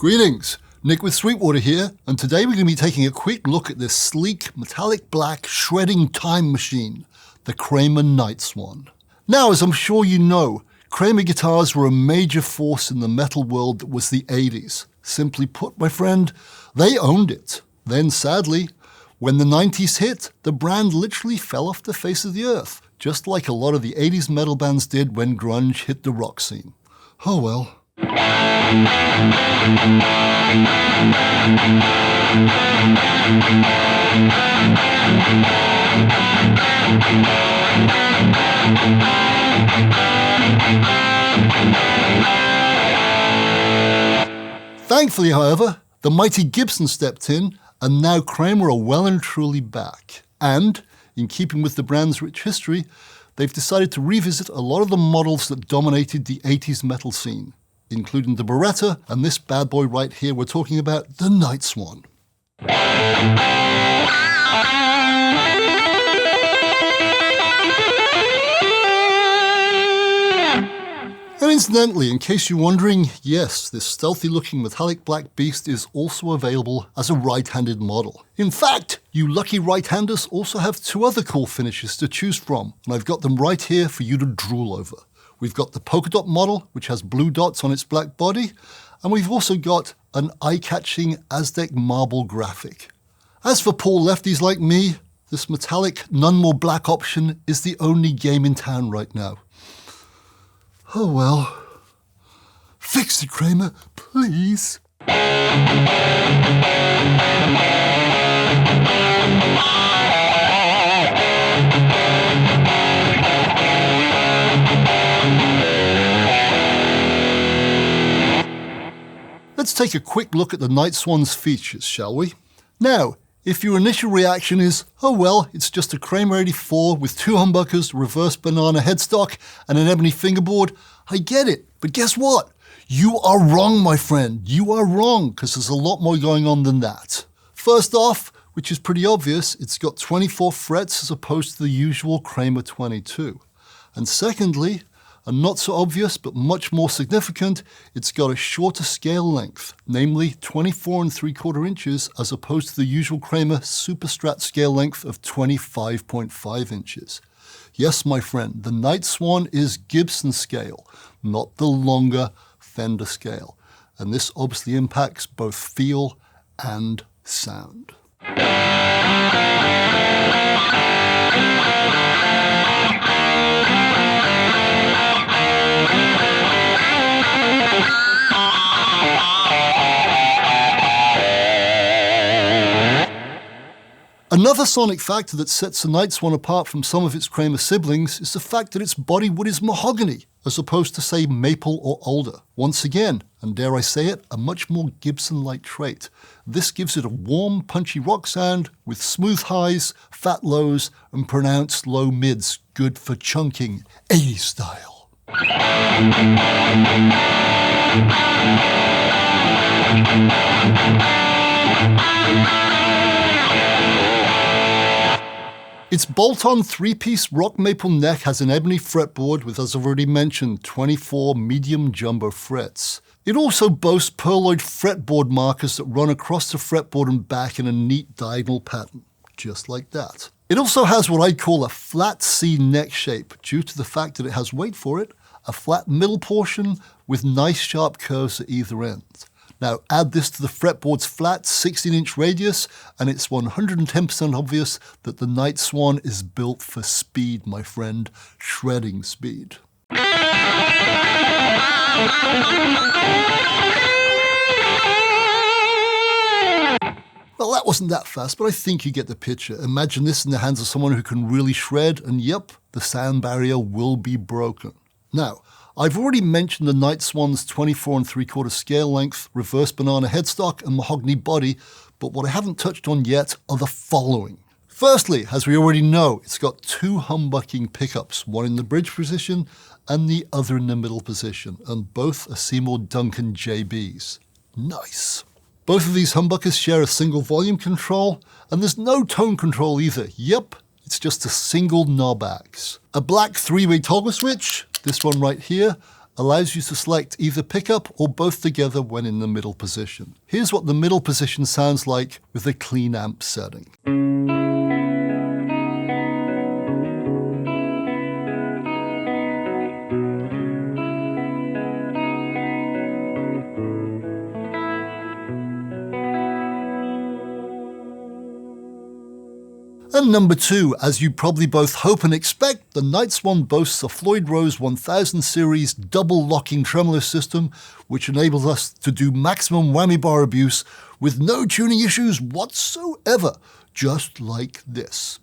Greetings, Nick with Sweetwater here, and today we're going to be taking a quick look at this sleek, metallic black shredding time machine, the Kramer NightSwan. Now, as I'm sure you know, Kramer guitars were a major force in the metal world that was the 80s. Simply put, my friend, they owned it. Then, sadly, when the 90s hit, the brand literally fell off the face of the earth, just like a lot of the 80s metal bands did when grunge hit the rock scene. Oh well. Thankfully, however, the mighty Gibson stepped in, and now Kramer are well and truly back. And, in keeping with the brand's rich history, they've decided to revisit a lot of the models that dominated the 80s metal scene, including the Beretta and this bad boy right here we're talking about, the NightSwan. And incidentally, in case you're wondering, yes, this stealthy-looking metallic black beast is also available as a right-handed model. In fact, you lucky right-handers also have two other cool finishes to choose from, and I've got them right here for you to drool over. We've got the polka dot model, which has blue dots on its black body, and we've also got an eye-catching Aztec marble graphic. As for poor lefties like me, this metallic, none more black option is the only game in town right now. Oh well. Fix it, Kramer, please. Let's take a quick look at the NightSwan's features, shall we? Now, if your initial reaction is, oh well, it's just a Kramer 84 with two humbuckers, reverse banana headstock, and an ebony fingerboard, I get it. But guess what? You are wrong, my friend. You are wrong, because there's a lot more going on than that. First off, which is pretty obvious, it's got 24 frets as opposed to the usual Kramer 22. And secondly, and not so obvious, but much more significant, it's got a shorter scale length, namely 24 3/4 inches, as opposed to the usual Kramer Superstrat scale length of 25.5 inches. Yes, my friend, the NightSwan is Gibson scale, not the longer Fender scale. And this obviously impacts both feel and sound. Another sonic factor that sets the NightSwan apart from some of its Kramer siblings is the fact that its bodywood is mahogany, as opposed to, say, maple or alder. Once again, and dare I say it, a much more Gibson-like trait. This gives it a warm, punchy rock sound with smooth highs, fat lows, and pronounced low mids, good for chunking, 80s style. Its bolt-on three-piece rock maple neck has an ebony fretboard with, as I've already mentioned, 24 medium jumbo frets. It also boasts pearloid fretboard markers that run across the fretboard and back in a neat diagonal pattern, just like that. It also has what I call a flat C neck shape, due to the fact that it has, wait for it, a flat middle portion with nice sharp curves at either end. Now add this to the fretboard's flat 16-inch radius, and it's 110% obvious that the NightSwan is built for speed, my friend, shredding speed. Well, that wasn't that fast, but I think you get the picture. Imagine this in the hands of someone who can really shred, and yep, the sound barrier will be broken. Now, I've already mentioned the NightSwan's 24 3/4 scale length, reverse banana headstock, and mahogany body, but what I haven't touched on yet are the following. Firstly, as we already know, it's got two humbucking pickups, one in the bridge position and the other in the middle position, and both are Seymour Duncan JBs. Nice. Both of these humbuckers share a single volume control, and there's no tone control either. Yep, it's just a single knob axe. A black three-way toggle switch, this one right here, allows you to select either pickup or both together when in the middle position. Here's what the middle position sounds like with a clean amp setting. And number 2, as you probably both hope and expect, the NightSwan boasts a Floyd Rose 1000 series double locking tremolo system, which enables us to do maximum whammy bar abuse with no tuning issues whatsoever, just like this.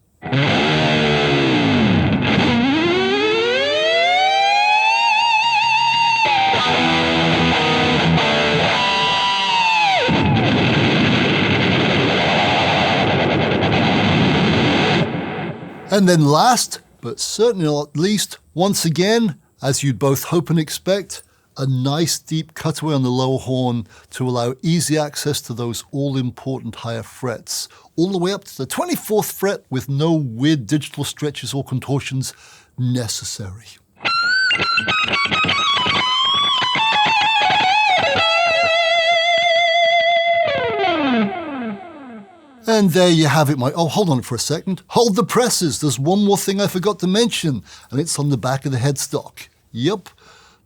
And then last, but certainly not least, once again, as you'd both hope and expect, a nice deep cutaway on the lower horn to allow easy access to those all-important higher frets, all the way up to the 24th fret with no weird digital stretches or contortions necessary. And there you have it, oh, hold on for a second. Hold the presses. There's one more thing I forgot to mention, and it's on the back of the headstock. Yep,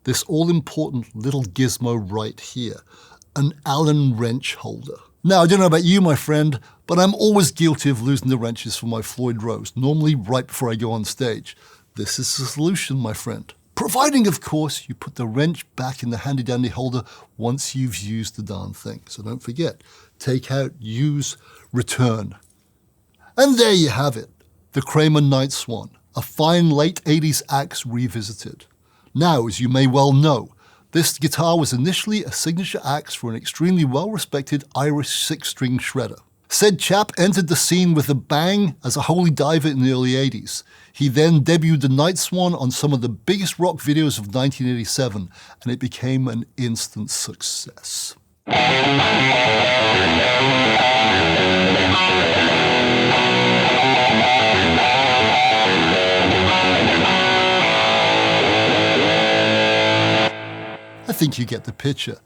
this all-important little gizmo right here, an Allen wrench holder. Now, I don't know about you, my friend, but I'm always guilty of losing the wrenches for my Floyd Rose, normally right before I go on stage. This is the solution, my friend. Providing, of course, you put the wrench back in the handy-dandy holder once you've used the darn thing. So don't forget, take out, use, return. And there you have it, the Kramer NightSwan, a fine late 80s axe revisited. Now, as you may well know, this guitar was initially a signature axe for an extremely well-respected Irish 6-string shredder. Said chap entered the scene with a bang as a holy diver in the early 80s. He then debuted the NightSwan on some of the biggest rock videos of 1987, and it became an instant success. I think you get the picture.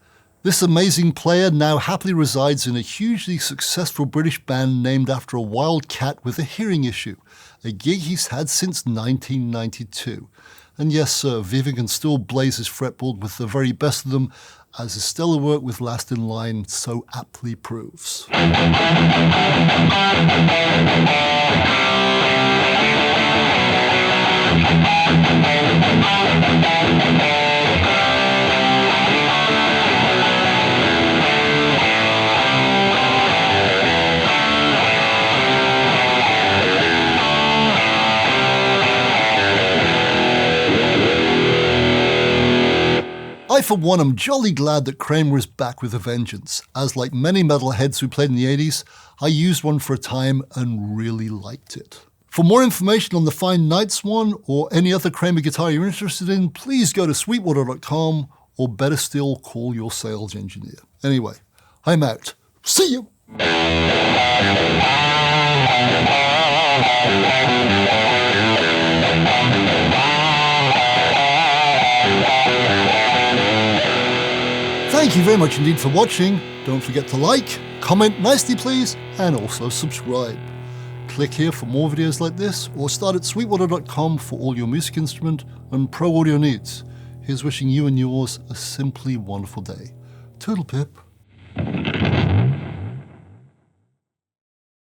This amazing player now happily resides in a hugely successful British band named after a wild cat with a hearing issue, a gig he's had since 1992. And yes, sir, Vivian can still blaze his fretboard with the very best of them, as his stellar work with Last in Line so aptly proves. I, for one, am jolly glad that Kramer is back with a vengeance, as like many metalheads who played in the 80s, I used one for a time and really liked it. For more information on the fine NightSwan or any other Kramer guitar you're interested in, please go to Sweetwater.com, or better still, call your sales engineer. Anyway, I'm out. See you! Thank you very much indeed for watching. Don't forget to like, comment nicely please, and also subscribe. Click here for more videos like this, or start at Sweetwater.com for all your music instrument and pro audio needs. Here's wishing you and yours a simply wonderful day. Toodle pip.